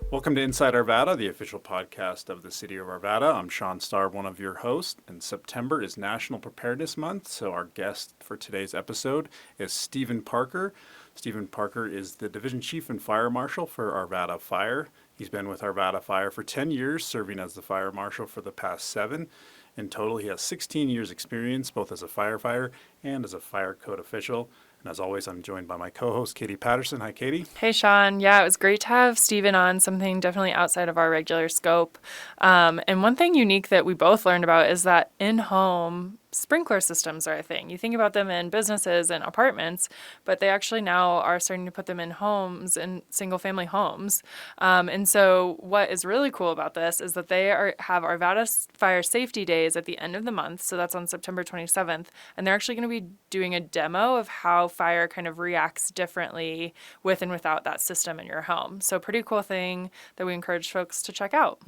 Welcome to Inside Arvada, the official podcast of the city of Arvada. I'm Sean Starr, one of your hosts, and September is National Preparedness Month, so our guest for today's episode is Steven Parker. Steven Parker is the Division Chief and Fire Marshal for Arvada Fire. He's been with Arvada Fire for 10 years, serving as the Fire Marshal for the past 7. In total, he has 16 years experience, both as a firefighter and as a fire code official. And as always, I'm joined by my co-host, Katie Patterson. Hi, Katie. Hey, Sean. Yeah, it was great to have Steven on, something definitely outside of our regular scope. And one thing unique that we both learned about is that in-home sprinkler systems are a thing. You think about them in businesses and apartments, but they actually now are starting to put them in homes, in single-family homes. And so what is really cool about this is that have Arvada Fire Safety Days at the end of the month, so that's on September 27th, and they're actually going to be doing a demo of how fire kind of reacts differently with and without that system in your home. So pretty cool thing that we encourage folks to check out.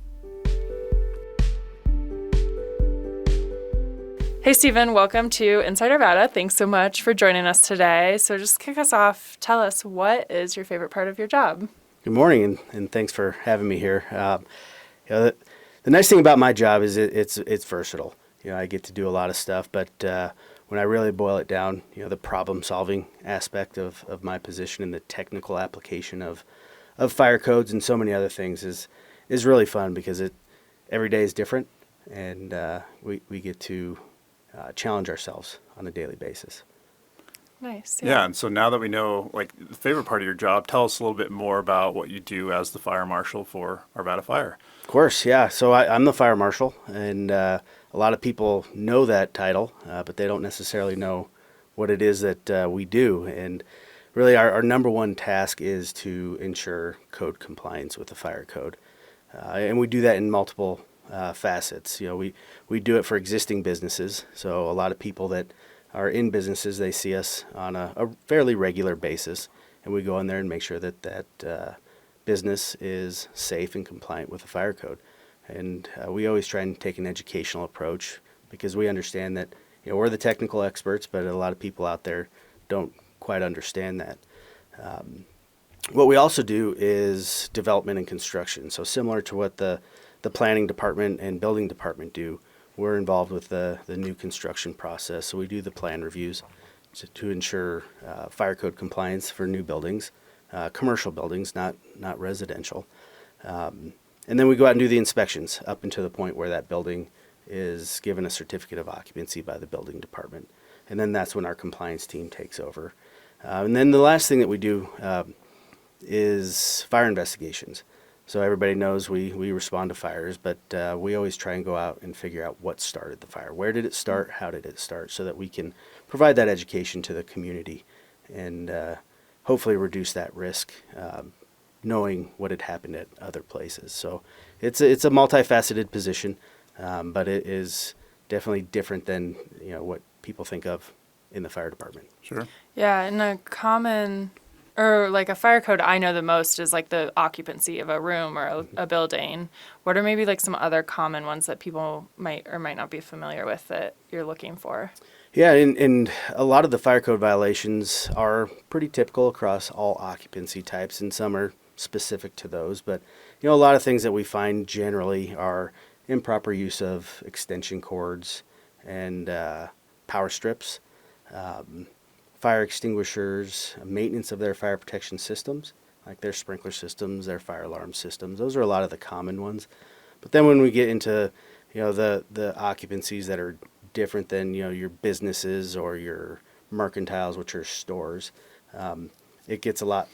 Hey, Steven, welcome to Inside Arvada. Thanks so much for joining us today. So just kick us off. Tell us, what is your favorite part of your job? Good morning, and thanks for having me here. The nice thing about my job is it's versatile. I get to do a lot of stuff, but when I really boil it down, the problem-solving aspect of my position and the technical application of fire codes and so many other things is really fun because every day is different, and we get to challenge ourselves on a daily basis. Nice. Yeah, and so now that we know, the favorite part of your job, tell us a little bit more about what you do as the Fire Marshal for Arvada Fire. Of course, yeah. So I'm the Fire Marshal, and a lot of people know that title, but they don't necessarily know what it is that we do. And really our number one task is to ensure code compliance with the fire code. And we do that in multiple facets. We do it for existing businesses. So a lot of people that are in businesses, they see us on a fairly regular basis, and we go in there and make sure that business is safe and compliant with the fire code. And we always try and take an educational approach because we understand that we're the technical experts, but a lot of people out there don't quite understand that. What we also do is development and construction. So similar to what the planning department and building department do, we're involved with the new construction process. So we do the plan reviews to ensure fire code compliance for new buildings, commercial buildings, not residential. And then we go out and do the inspections up until the point where that building is given a certificate of occupancy by the building department. And then that's when our compliance team takes over. And then the last thing that we do is fire investigations. So everybody knows we respond to fires, but we always try and go out and figure out what started the fire. Where did it start? How did it start? So that we can provide that education to the community and hopefully reduce that risk, knowing what had happened at other places. So it's a multifaceted position, but it is definitely different than what people think of in the fire department. Sure. Yeah, and a fire code I know the most is the occupancy of a room or a building. What are maybe some other common ones that people might or might not be familiar with that you're looking for? Yeah, and a lot of the fire code violations are pretty typical across all occupancy types, and some are specific to those. But a lot of things that we find generally are improper use of extension cords and power strips, fire extinguishers, maintenance of their fire protection systems, like their sprinkler systems, their fire alarm systems. Those are a lot of the common ones. But then when we get into the occupancies that are different than your businesses or your mercantiles, which are stores, it gets a lot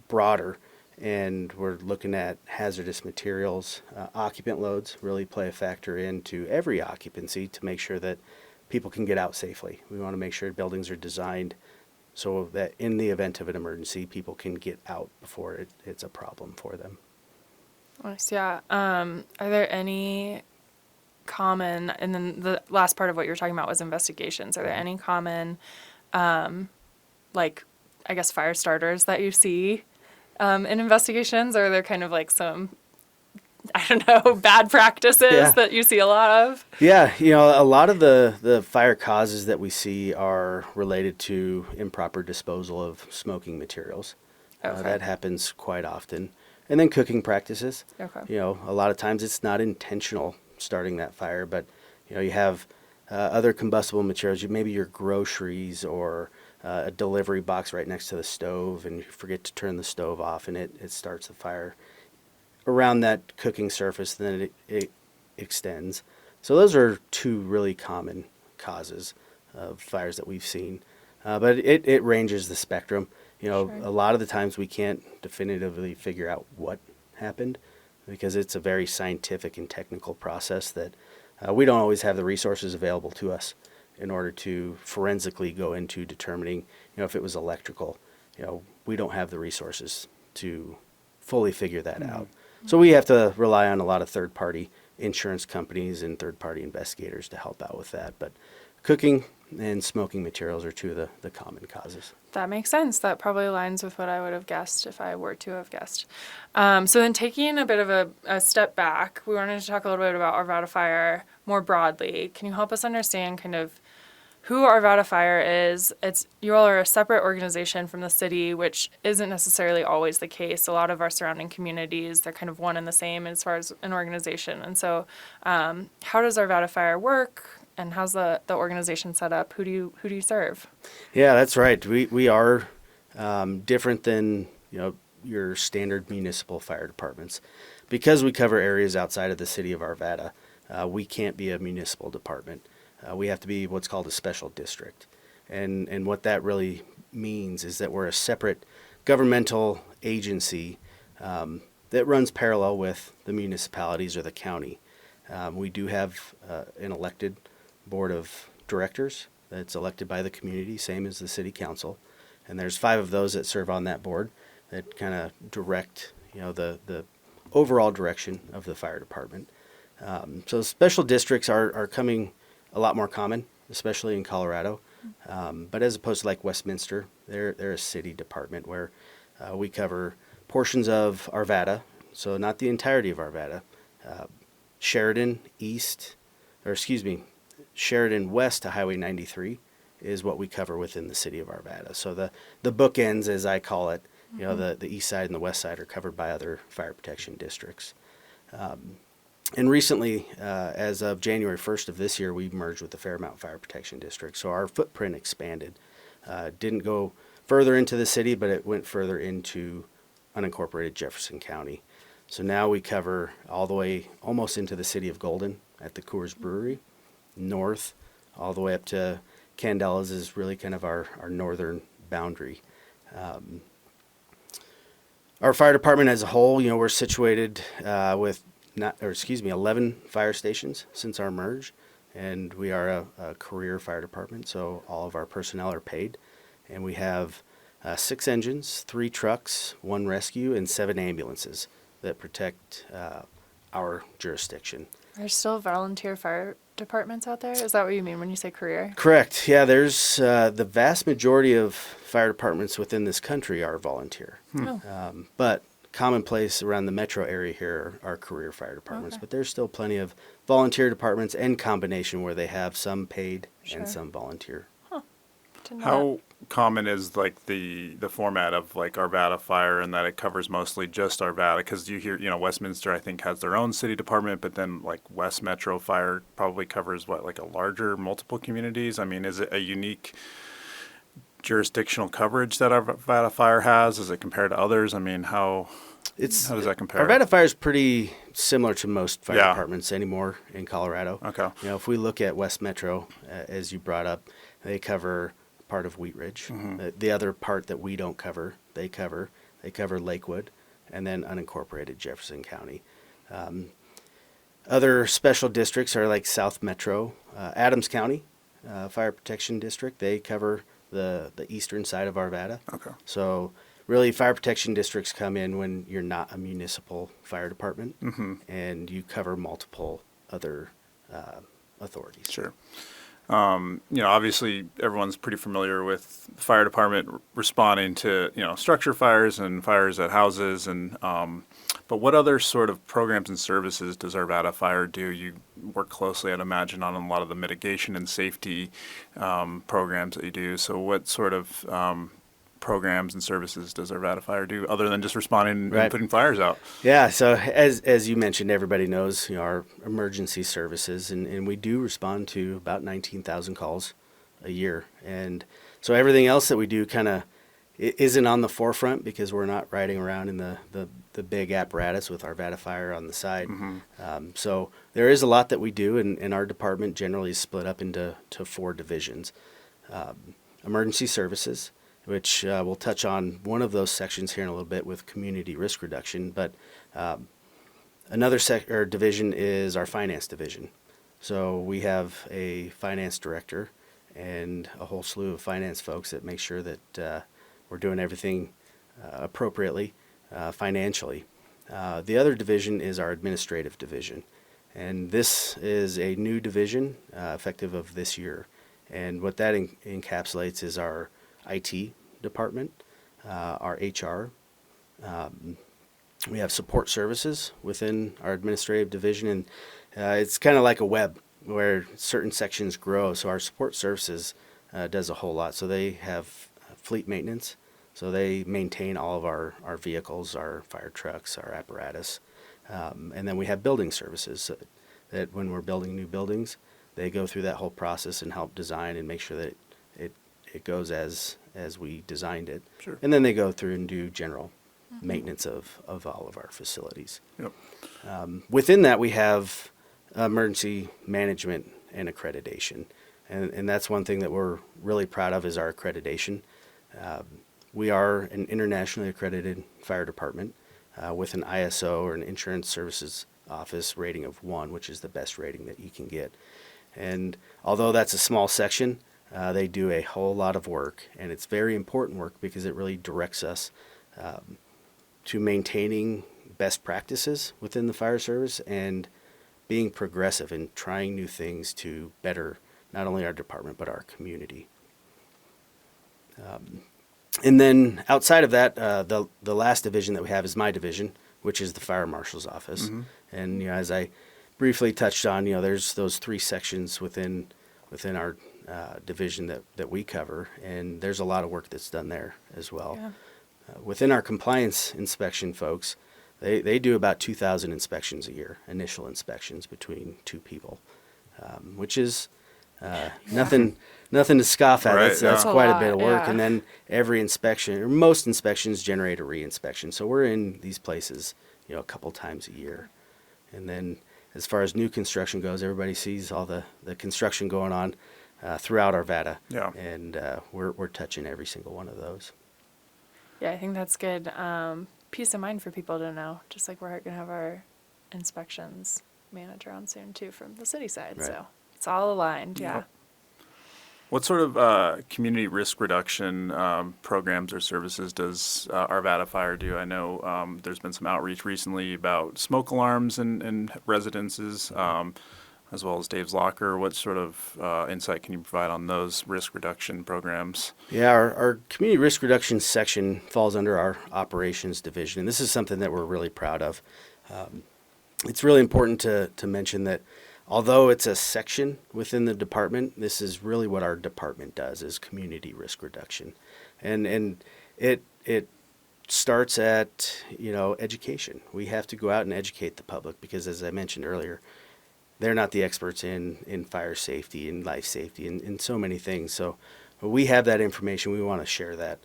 broader, and we're looking at hazardous materials. Occupant loads really play a factor into every occupancy to make sure that people can get out safely. We want to make sure buildings are designed so that in the event of an emergency, people can get out before it's a problem for them. Nice, yeah. Are there any common, and then the last part of what you were talking about was investigations. Are there any common, fire starters that you see in investigations? Or are there kind of some I don't know, bad practices that you see a lot of? Yeah, a lot of the fire causes that we see are related to improper disposal of smoking materials. Okay. That happens quite often. And then cooking practices. Okay. You know, a lot of times it's not intentional starting that fire, but you know, you have other combustible materials, maybe your groceries or a delivery box right next to the stove, and you forget to turn the stove off, and it starts the fire around that cooking surface, then it extends. So those are two really common causes of fires that we've seen. But it ranges the spectrum. You know, Sure. a lot of the times we can't definitively figure out what happened because it's a very scientific and technical process that we don't always have the resources available to us in order to forensically go into determining, you know, if it was electrical. You know, we don't have the resources to fully figure that out. So we have to rely on a lot of third-party insurance companies and third-party investigators to help out with that. But cooking and smoking materials are two of the common causes. That makes sense. That probably aligns with what I would have guessed if I were to have guessed. So then taking a bit of a step back, we wanted to talk a little bit about Arvada Fire more broadly. Can you help us understand kind of who Arvada Fire is? You all are a separate organization from the city, which isn't necessarily always the case. A lot of our surrounding communities, they're kind of one and the same as far as an organization. And so how does Arvada Fire work? And how's the organization set up? Who do you serve? Yeah, that's right. We are different than, you know, your standard municipal fire departments. Because we cover areas outside of the city of Arvada, we can't be a municipal department. We have to be what's called a special district. And what that really means is that we're a separate governmental agency that runs parallel with the municipalities or the county. We do have an elected board of directors that's elected by the community, same as the city council. And there's 5 of those that serve on that board that kind of direct, you know, the overall direction of the fire department. So special districts are coming a lot more common, especially in Colorado. But as opposed to like Westminster, they're a city department where we cover portions of Arvada, so not the entirety of Arvada. Sheridan west to Highway 93 is what we cover within the city of Arvada. So the bookends, as I call it, you know, the east side and the west side are covered by other fire protection districts. And recently, as of January 1st of this year, we merged with the Fairmount Fire Protection District. So our footprint expanded. Didn't go further into the city, but it went further into unincorporated Jefferson County. So now we cover all the way almost into the city of Golden at the Coors Brewery, north, all the way up to Candelas is really kind of our northern boundary. Our fire department as a whole, you know, we're situated with 11 fire stations since our merge, and we are a career fire department, so all of our personnel are paid, and we have 6 engines, 3 trucks, 1 rescue, and 7 ambulances that protect our jurisdiction. There's still volunteer fire departments out there? Is that what you mean when you say career? Correct. Yeah, there's the vast majority of fire departments within this country are volunteer. Oh. But commonplace around the metro area here are career fire departments. Okay. But there's still plenty of volunteer departments and combination where they have some paid Sure. and some volunteer. Didn't know How common is like the format of like Arvada Fire and that it covers mostly just Arvada? Because you hear, you know, Westminster I think has their own city department, but then like West Metro Fire probably covers what, like a larger multiple communities? I mean, is it a unique jurisdictional coverage that Arvada Fire has? Is it compared to others? I mean, how does that compare? Arvada Fire is pretty similar to most fire Yeah. departments anymore in Colorado. Okay. You know, if we look at West Metro, as you brought up, they cover part of Wheat Ridge. The other part that we don't cover, they cover Lakewood, and then unincorporated Jefferson County. Other special districts are like South Metro, Adams County Fire Protection District. They cover the eastern side of Arvada. Okay. So really, fire protection districts come in when you're not a municipal fire department, and you cover multiple other authorities. Sure. You know, obviously everyone's pretty familiar with the fire department responding to, you know, structure fires and fires at houses, and but what other sort of programs and services does Arvada Fire do? You work closely, I'd imagine, on a lot of the mitigation and safety programs that you do. So what sort of programs and services does Arvada Fire do other than just responding Right. and putting fires out? Yeah, so as you mentioned, everybody knows our emergency services, and we do respond to about 19,000 calls a year. And so everything else that we do kind of isn't on the forefront because we're not riding around in the big apparatus with Arvada Fire on the side. So there is a lot that we do, and our department generally is split up into 4 divisions. Emergency services, which we'll touch on one of those sections here in a little bit with community risk reduction, but another division is our finance division. So we have a finance director and a whole slew of finance folks that make sure that we're doing everything appropriately financially. The other division is our administrative division, and this is a new division effective of this year. And what that encapsulates is our IT department, our HR. We have support services within our administrative division, and it's kind of like a web where certain sections grow. So our support services does a whole lot. So they have fleet maintenance. So they maintain all of our vehicles, our fire trucks, our apparatus. And then we have building services so that when we're building new buildings, they go through that whole process and help design and make sure that it goes as we designed it. Sure. And then they go through and do general maintenance of all of our facilities. Yep. Within that, we have emergency management and accreditation. And that's one thing that we're really proud of is our accreditation. We are an internationally accredited fire department with an ISO, or an Insurance Services Office, rating of 1, which is the best rating that you can get. And although that's a small section, they do a whole lot of work, and it's very important work because it really directs us to maintaining best practices within the fire service and being progressive and trying new things to better not only our department but our community. And then outside of that, the last division that we have is my division, which is the Fire Marshal's office. And as I briefly touched on, there's those 3 sections within our division that we cover, and there's a lot of work that's done there as well. Yeah. Within our compliance inspection folks, they do about 2,000 inspections a year, initial inspections between 2 people, which is nothing to scoff at. Right, That's yeah. quite That's a a bit of lot, work. yeah. And then every inspection, or most inspections, generate a re-inspection. So we're in these places, a couple times a year. And then as far as new construction goes, everybody sees all the construction going on throughout Arvada. Yeah. And we're touching every single one of those. Yeah, I think that's good. Peace of mind for people to know. Just like we're going to have our inspections manager on soon too from the city side. Right. So it's all aligned. Yeah. Yep. What sort of community risk reduction programs or services does Arvada Fire do? I know there's been some outreach recently about smoke alarms in residences, as well as Dave's Locker. What sort of insight can you provide on those risk reduction programs? Yeah, our community risk reduction section falls under our operations division, and this is something that we're really proud of. It's really important to mention that although it's a section within the department, this is really what our department does, is community risk reduction. And it starts at, education. We have to go out and educate the public because, as I mentioned earlier, they're not the experts in fire safety and life safety and so many things. So we have that information. We want to share that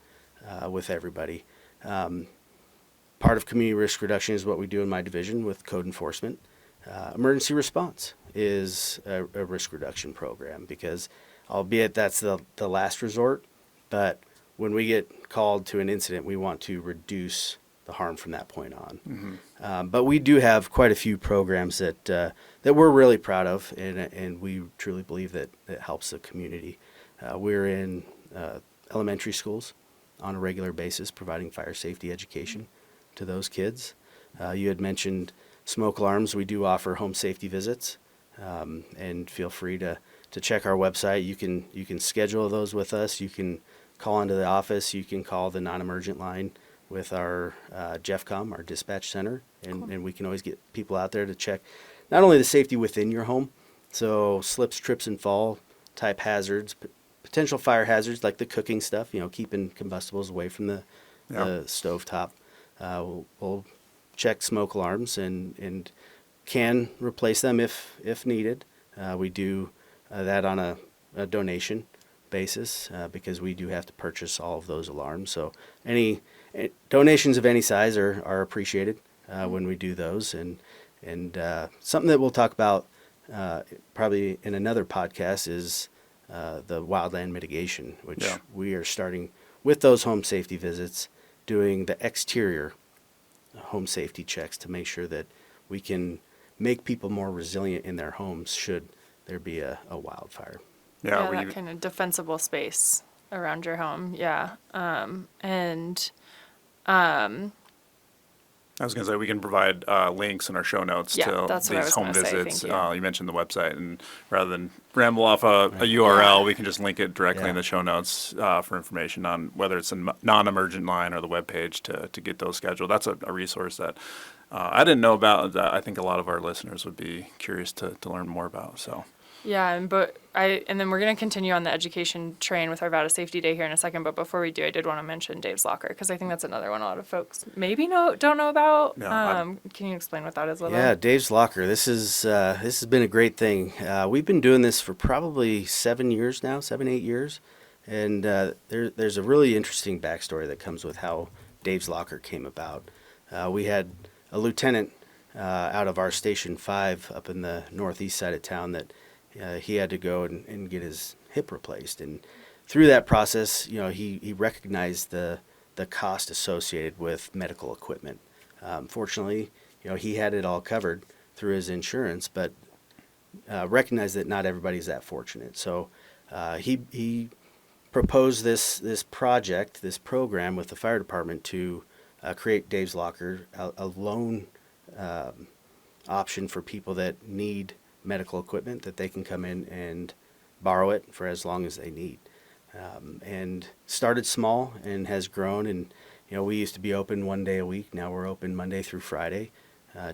with everybody. Part of community risk reduction is what we do in my division with code enforcement. Emergency response is a risk reduction program because, albeit that's the last resort, but when we get called to an incident, we want to reduce the harm from that point on. But we do have quite a few programs that we're really proud of, and we truly believe that it helps the community. We're in elementary schools on a regular basis, providing fire safety education to those kids. You had mentioned smoke alarms. We do offer home safety visits, and feel free to check our website. You can schedule those with us. You can call into the office. You can call the non-emergent line with our JEFCOM, our dispatch center, and we can always get people out there to check not only the safety within your home, so slips, trips, and fall type hazards, potential fire hazards like the cooking stuff, keeping combustibles away from the stovetop. We'll check smoke alarms and can replace them if needed. We do that on a donation basis because we do have to purchase all of those alarms. So any donations of any size are appreciated when we do those. And something that we'll talk about probably in another podcast is the wildland mitigation, which we are starting with those home safety visits, doing the exterior home safety checks to make sure that we can make people more resilient in their homes should there be a wildfire. Yeah, that kind of defensible space around your home. Yeah. I was going to say we can provide links in our show notes to these home visits. You mentioned the website, and rather than ramble off a URL, we can just link it directly in the show notes for information on whether it's a non-emergent line or the webpage to get those scheduled. That's a resource that I didn't know about that I think a lot of our listeners would be curious to learn more about. So. Yeah, and then we're going to continue on the education train with Arvada Safety Day here in a second. But before we do, I did want to mention Dave's Locker because I think that's another one a lot of folks maybe don't know about. Can you explain what that is a little? Yeah, Dave's Locker. This has been a great thing. We've been doing this for probably 7 years now, 8 years, and there's a really interesting backstory that comes with how Dave's Locker came about. We had a lieutenant out of our Station 5 up in the northeast side of town that. He had to go and get his hip replaced, and through that process, he recognized the cost associated with medical equipment. Fortunately, he had it all covered through his insurance, but recognized that not everybody's that fortunate. So he proposed this project, this program with the fire department to create Dave's Locker, a loan option for people that need medical equipment that they can come in and borrow it for as long as they need. And started small and has grown. And, we used to be open 1 day a week. Now we're open Monday through Friday,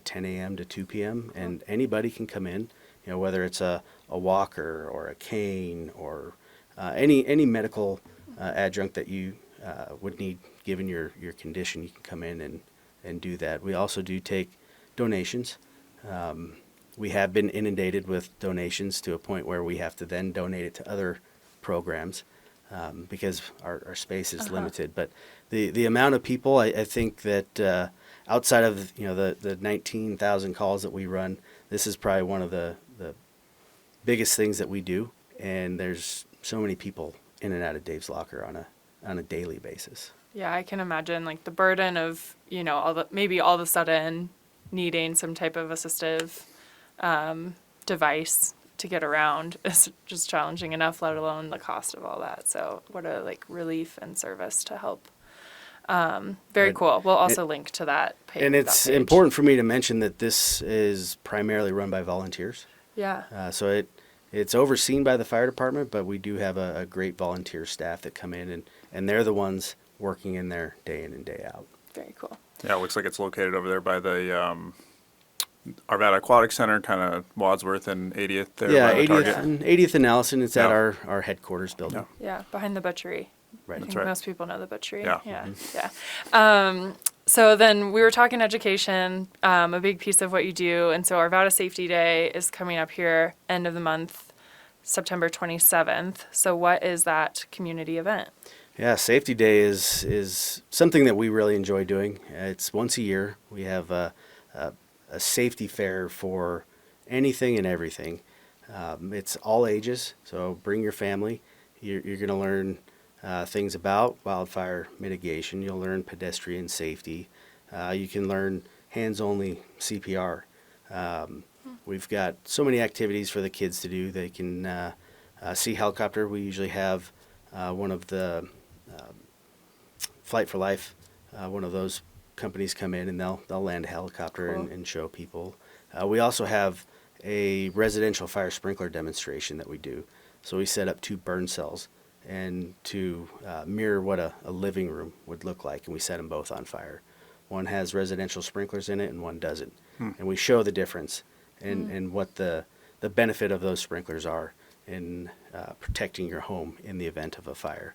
10 a.m. to 2 p.m. And anybody can come in, whether it's a walker or a cane or any medical adjunct that you would need given your condition, you can come in and do that. We also do take donations. We have been inundated with donations to a point where we have to then donate it to other programs because our space is limited. But the amount of people, I think that outside of the 19,000 calls that we run, this is probably one of the biggest things that we do. And there's so many people in and out of Dave's Locker on a daily basis. Yeah, I can imagine like the burden of all of a sudden needing some type of assistive device to get around is just challenging enough, let alone the cost of all that. So what a relief and service to help. Very cool. We'll also link to that page. And it's important for me to mention that this is primarily run by volunteers. Yeah. So it's overseen by the fire department, but we do have a great volunteer staff that come in and they're the ones working in there day in and day out. Very cool. Yeah, it looks like it's located over there by the Arvada Aquatic Center, kind of Wadsworth and 80th there. Yeah, by the 80th and Allison. It's at our headquarters building. Yeah, behind the butchery. Right. I think most people know the butchery. Yeah. Yeah. So then we were talking education, a big piece of what you do. And so Arvada Safety Day is coming up here end of the month, September 27th. So what is that community event? Yeah, Safety Day is something that we really enjoy doing. It's once a year. We have a safety fair for anything and everything. It's all ages, so bring your family. You're going to learn things about wildfire mitigation. You'll learn pedestrian safety. You can learn hands-only CPR. We've got so many activities for the kids to do. They can see helicopter. We usually have one of the Flight for Life, one of those companies come in and they'll land a helicopter and show people. We also have a residential fire sprinkler demonstration that we do. So we set up 2 burn cells and to mirror what a living room would look like, and we set them both on fire. One has residential sprinklers in it and one doesn't. And we show the difference and what the benefit of those sprinklers are. in protecting your home in the event of a fire.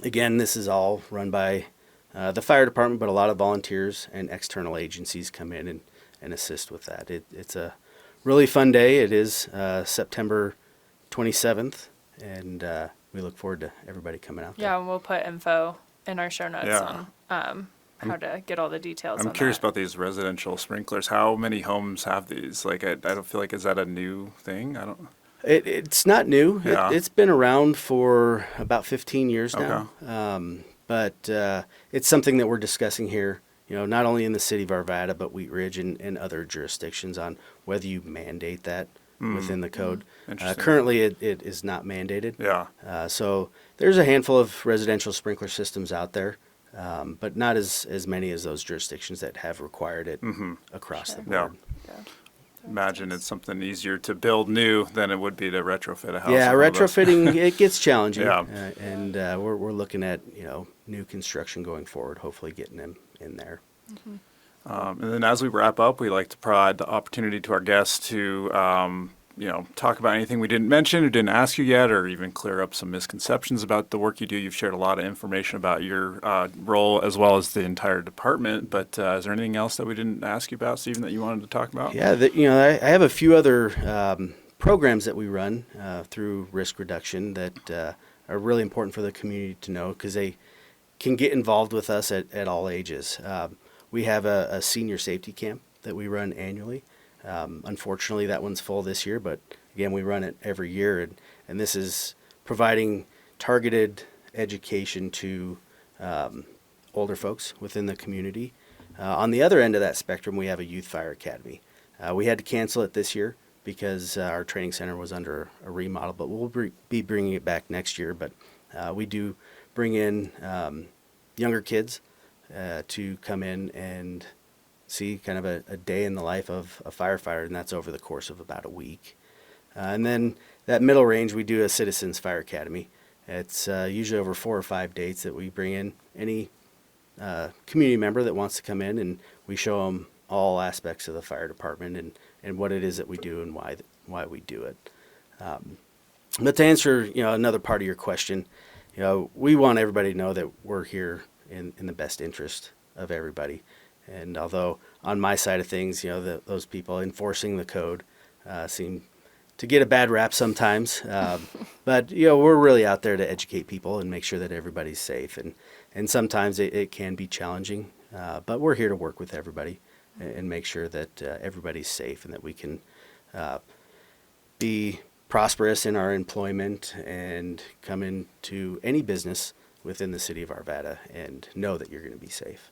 Again, this is all run by the fire department, but a lot of volunteers and external agencies come in and assist with that. It's a really fun day. It is September 27th, and we look forward to everybody coming out there. Yeah, and we'll put info in our show notes Yeah. on how to get all the details. I'm on curious that. about these residential sprinklers. How many homes have these? Like, I don't feel like, is that a new thing? I don't. It's not new. Yeah. It's been around for about 15 years now. But it's something that we're discussing here, not only in the city of Arvada, but Wheat Ridge and other jurisdictions on whether you mandate that within the code. Interesting. Currently, it is not mandated. Yeah. So there's a handful of residential sprinkler systems out there, but not as many as those jurisdictions that have required it across the Yeah. board. Yeah. Imagine it's something easier to build new than it would be to retrofit a house. Yeah, with one of those. retrofitting, it gets challenging. Yeah. And we're looking at, new construction going forward, hopefully getting them in there. And then as we wrap up, we like to provide the opportunity to our guests to, talk about anything we didn't mention or didn't ask you yet, or even clear up some misconceptions about the work you do. You've shared a lot of information about your role as well as the entire department. But is there anything else that we didn't ask you about, Stephen, that you wanted to talk about? Yeah, I have a few other programs that we run through risk reduction that are really important for the community to know because they can get involved with us at all ages. We have a senior safety camp that we run annually. Unfortunately, that one's full this year, but again, we run it every year, and this is providing targeted education to older folks within the community. On the other end of that spectrum, we have a youth fire academy. We had to cancel it this year because our training center was under a remodel, but we'll be bringing it back next year. But we do bring in younger kids to come in and see kind of a day in the life of a firefighter, and that's over the course of about a week. And then that middle range, we do a Citizens Fire Academy. It's usually over 4 or 5 dates that we bring in any community member that wants to come in, and we show them all aspects of the fire department and what it is that we do and why we do it. But to answer another part of your question, we want everybody to know that we're here in the best interest of everybody. And although on my side of things, those people enforcing the code seem to get a bad rap sometimes, but we're really out there to educate people and make sure that everybody's safe. And sometimes it can be challenging, but we're here to work with everybody and make sure that everybody's safe and that we can be prosperous in our employment and come into any business within the city of Arvada and know that you're going to be safe.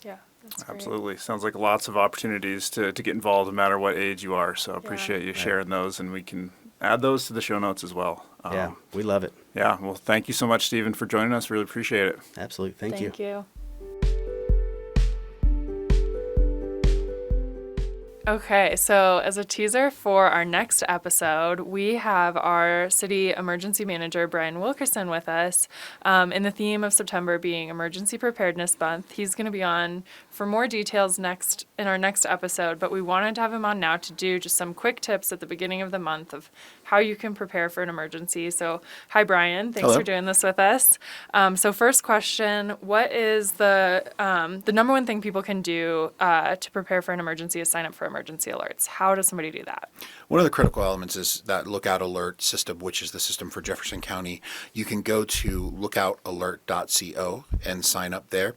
Yeah, that's great. Absolutely. Sounds like lots of opportunities to get involved no matter what age you are. So appreciate you sharing those, and we can add those to the show notes as well. Yeah, we love it. Yeah. Well, thank you so much, Stephen, for joining us. Really appreciate it. Absolutely. Thank you. Thank you. Okay, so as a teaser for our next episode, we have our city emergency manager, Brian Wilkerson, with us. In the theme of September being Emergency Preparedness Month, he's going to be on for more details in our next episode, but we wanted to have him on now to do just some quick tips at the beginning of the month of how you can prepare for an emergency. So, hi, Brian. Thanks Hello. for doing this with us. So first question, what is the number one thing people can do to prepare for an emergency is sign up for emergency alerts. How does somebody do that? One of the critical elements is that Lookout Alert system, which is the system for Jefferson County. You can go to lookoutalert.co and sign up there.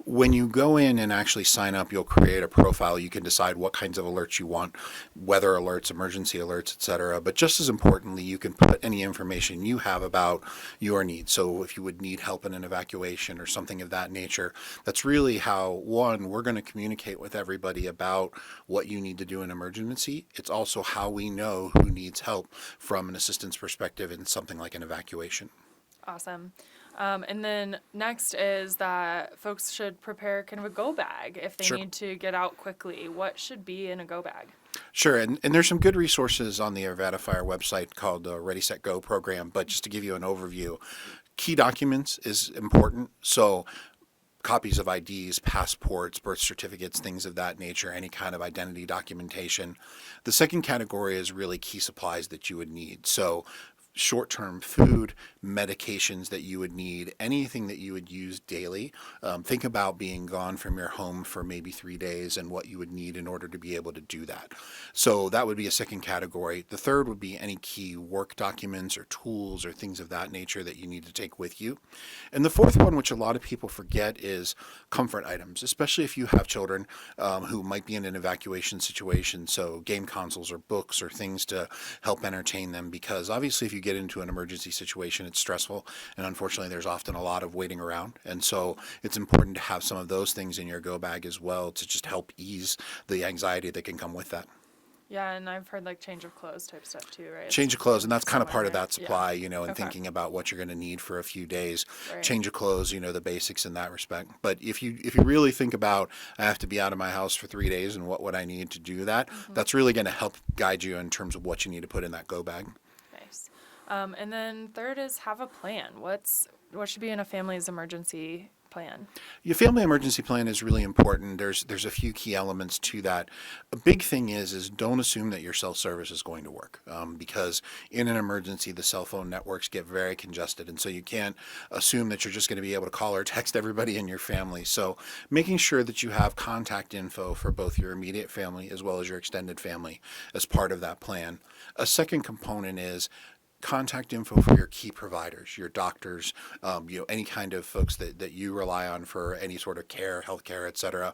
When you go in and actually sign up, you'll create a profile. You can decide what kinds of alerts you want, weather alerts, emergency alerts, etc. But just as importantly, you can put any information you have about your needs. So if you would need help in an evacuation or something of that nature, that's really how, one, we're going to communicate with everybody about what you need to do in emergency. It's also how we know who needs help from an assistance perspective in something like an evacuation. Awesome. And then next is that folks should prepare kind of a go bag if they Sure. need to get out quickly. What should be in a go bag? Sure, and there's some good resources on the Arvada Fire website called the Ready, Set, Go program, but just to give you an overview, key documents is important. So copies of IDs, passports, birth certificates, things of that nature, any kind of identity documentation. The second category is really key supplies that you would need. So short-term food, medications that you would need, anything that you would use daily. Think about being gone from your home for maybe 3 days and what you would need in order to be able to do that. So that would be a second category. The third would be any key work documents or tools or things of that nature that you need to take with you. And the fourth one, which a lot of people forget, is comfort items, especially if you have children who might be in an evacuation situation. So game consoles or books or things to help entertain them, because obviously if you get into an emergency situation, it's stressful, and unfortunately there's often a lot of waiting around, and so it's important to have some of those things in your go bag as well to just help ease the anxiety that can come with that. Yeah, and I've heard like change of clothes type stuff too, right? Change of clothes, and that's kind of part of Somewhere. that supply, Yeah. and Okay. thinking about what you're going to need for a few days. Right. Change of clothes, the basics in that respect. But if you really think about, I have to be out of my house for 3 days and what would I need to do that, that's really going to help guide you in terms of what you need to put in that go bag. Nice. And then third is have a plan. What should be in a family's emergency plan? Your family emergency plan is really important. There's a few key elements to that. A big thing is don't assume that your cell service is going to work, because in an emergency, the cell phone networks get very congested, and so you can't assume that you're just going to be able to call or text everybody in your family. So making sure that you have contact info for both your immediate family as well as your extended family as part of that plan. A second component is contact info for your key providers, your doctors, any kind of folks that you rely on for any sort of care, healthcare, et cetera.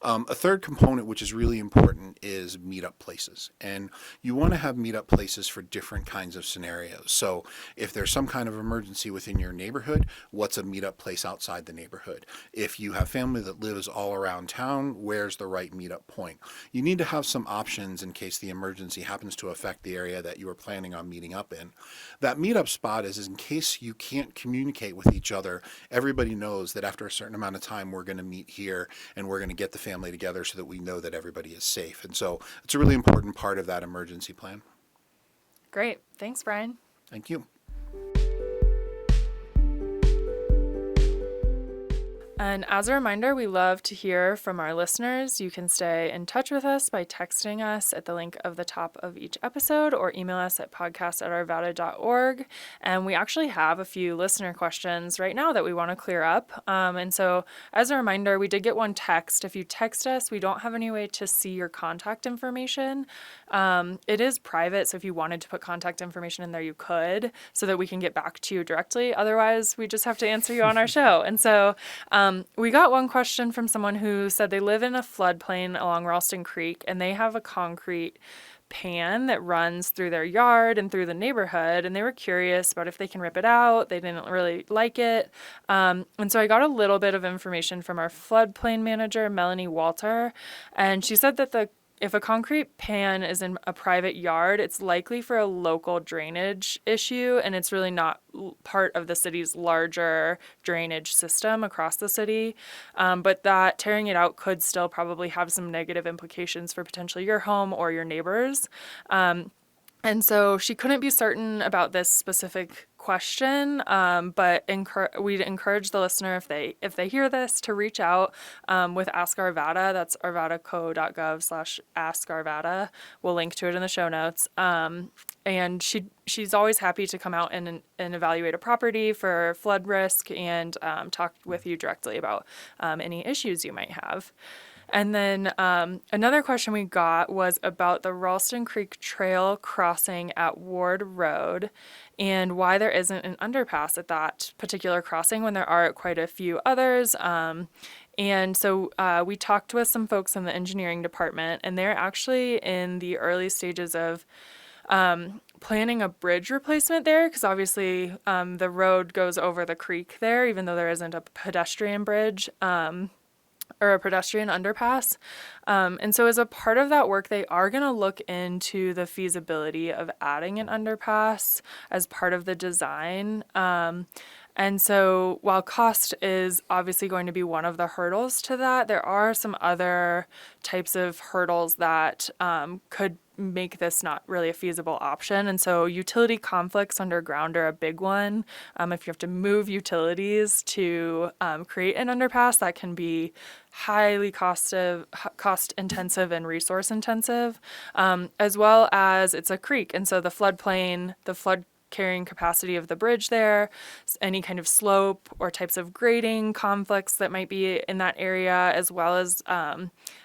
A third component, which is really important, is meetup places. And you want to have meetup places for different kinds of scenarios. So if there's some kind of emergency within your neighborhood, what's a meetup place outside the neighborhood? If you have family that lives all around town, where's the right meetup point? You need to have some options in case the emergency happens to affect the area that you are planning on meeting up in. That meetup spot is in case you can't communicate with each other, everybody knows that after a certain amount of time, we're going to meet here and we're going to get the family together so that we know that everybody is safe. And so it's a really important part of that emergency plan. Great. Thanks, Brian. Thank you. And as a reminder, we love to hear from our listeners. You can stay in touch with us by texting us at the link of the top of each episode or email us at podcast@arvada.org. And we actually have a few listener questions right now that we want to clear up. And so as a reminder, we did get one text. If you text us, we don't have any way to see your contact information. It is private, so if you wanted to put contact information in there, you could, so that we can get back to you directly. Otherwise, we just have to answer you on our show. And so we got one question from someone who said they live in a floodplain along Ralston Creek, and they have a concrete pan that runs through their yard and through the neighborhood, and they were curious about if they can rip it out. They didn't really like it. And so I got a little bit of information from our floodplain manager, Melanie Walter, and she said that if a concrete pan is in a private yard, it's likely for a local drainage issue, and it's really not part of the city's larger drainage system across the city. But that tearing it out could still probably have some negative implications for potentially your home or your neighbors. And so she couldn't be certain about this specific question, but we'd encourage the listener, if they hear this, to reach out with Ask Arvada. That's arvadaco.gov/Ask Arvada. We'll link to it in the show notes. And she's always happy to come out and evaluate a property for flood risk and talk with you directly about any issues you might have. And then another question we got was about the Ralston Creek Trail crossing at Ward Road and why there isn't an underpass at that particular crossing when there are quite a few others. And so we talked with some folks in the engineering department, and they're actually in the early stages of planning a bridge replacement there, because obviously the road goes over the creek there, even though there isn't a pedestrian bridge. Or a pedestrian underpass. And so as a part of that work, they are going to look into the feasibility of adding an underpass as part of the design. And so while cost is obviously going to be one of the hurdles to that, there are some other types of hurdles that could make this not really a feasible option. And so utility conflicts underground are a big one. If you have to move utilities to create an underpass, that can be highly cost intensive and resource intensive, as well as it's a creek. And so the floodplain, the flood carrying capacity of the bridge there, any kind of slope or types of grading conflicts that might be in that area, as well as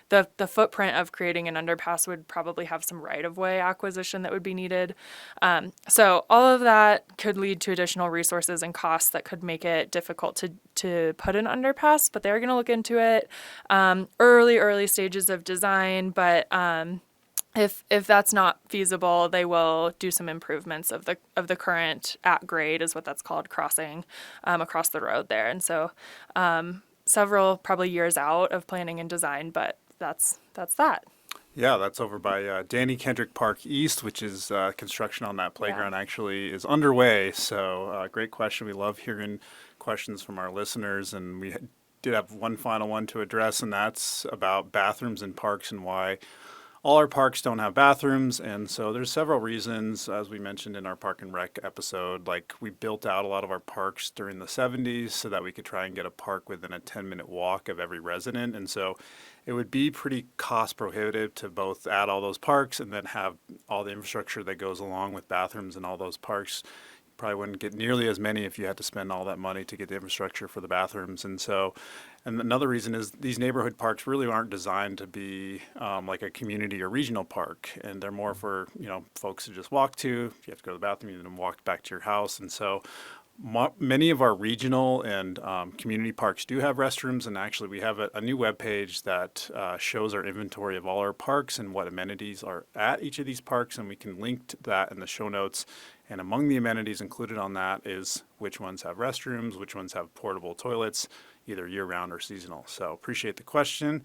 the footprint of creating an underpass would probably have some right-of-way acquisition that would be needed. So all of that could lead to additional resources and costs that could make it difficult to put an underpass, but they're going to look into it. Early stages of design, but if that's not feasible, they will do some improvements of the current at grade, is what that's called, crossing across the road there. And so several probably years out of planning and design, but that's that. Yeah, that's over by Danny Kendrick Park East, which is construction on that playground actually is underway. So great question. We love hearing questions from our listeners, and we did have one final one to address, and that's about bathrooms in parks and why all our parks don't have bathrooms. And so there's several reasons, as we mentioned in our Park and Rec episode. Like, we built out a lot of our parks during the 70s so that we could try and get a park within a 10-minute walk of every resident. And so it would be pretty cost prohibitive to both add all those parks and then have all the infrastructure that goes along with bathrooms in all those parks. You probably wouldn't get nearly as many if you had to spend all that money to get the infrastructure for the bathrooms. And another reason is these neighborhood parks really aren't designed to be like a community or regional park, and they're more for folks to just walk to. If you have to go to the bathroom, you then walk back to your house. And so many of our regional and community parks do have restrooms, and actually we have a new webpage that shows our inventory of all our parks and what amenities are at each of these parks, and we can link to that in the show notes. And among the amenities included on that is which ones have restrooms, which ones have portable toilets, either year-round or seasonal. So appreciate the question,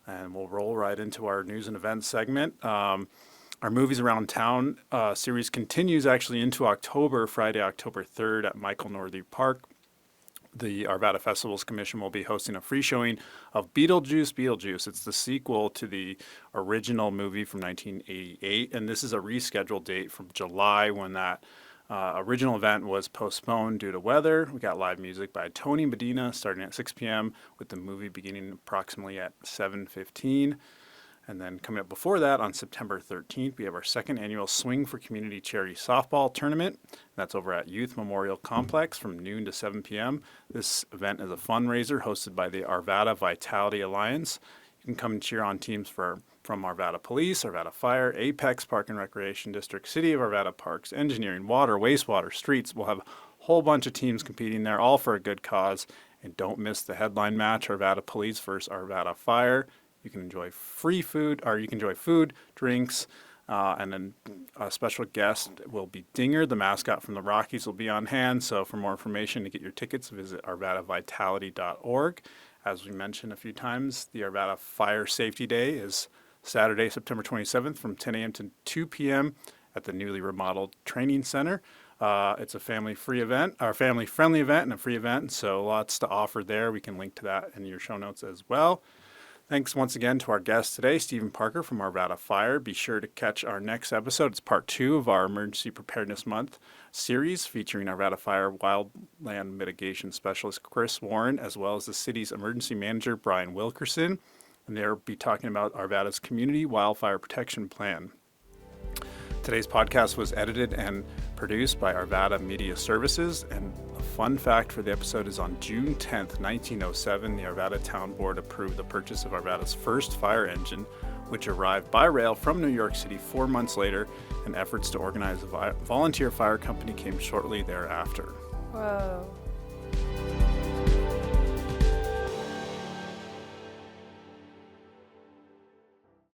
and we'll roll right into our news and events segment. Our Movies Around Town series continues actually into October, Friday, October 3rd at Michael Northey Park. The Arvada Festivals Commission will be hosting a free showing of Beetlejuice. It's the sequel to the original movie from 1988, and this is a rescheduled date from July when that original event was postponed due to weather. We got live music by Tony Medina starting at 6 p.m. with the movie beginning approximately at 7:15. And then coming up before that, on September 13th, we have our second annual Swing for Community Charity Softball Tournament. That's over at Youth Memorial Complex from noon to 7 p.m. This event is a fundraiser hosted by the Arvada Vitality Alliance. You can come and cheer on teams from Arvada Police, Arvada Fire, Apex Park and Recreation District, City of Arvada Parks, Engineering, Water, Wastewater, Streets. We'll have a whole bunch of teams competing there, all for a good cause. And don't miss the headline match, Arvada Police versus Arvada Fire. You can enjoy free food, or you can enjoy food, drinks, and then a special guest will be Dinger, the mascot from the Rockies, will be on hand. So for more information to get your tickets, visit arvadavitality.org. As we mentioned a few times, the Arvada Fire Safety Day is Saturday, September 27th from 10 a.m. to 2 p.m. at the newly remodeled training center. It's a family-friendly event and a free event, so lots to offer there. We can link to that in your show notes as well. Thanks once again to our guest today, Steven Parker from Arvada Fire. Be sure to catch our next episode. It's part 2 of our Emergency Preparedness Month series featuring Arvada Fire Wildland Mitigation Specialist Chris Warren, as well as the city's emergency manager, Brian Wilkerson. And they'll be talking about Arvada's Community Wildfire Protection Plan. Today's podcast was edited and produced by Arvada Media Services, and a fun fact for the episode is on June 10th, 1907, the Arvada Town Board approved the purchase of Arvada's first fire engine, which arrived by rail from New York City 4 months later, and efforts to organize a volunteer fire company came shortly thereafter. Whoa.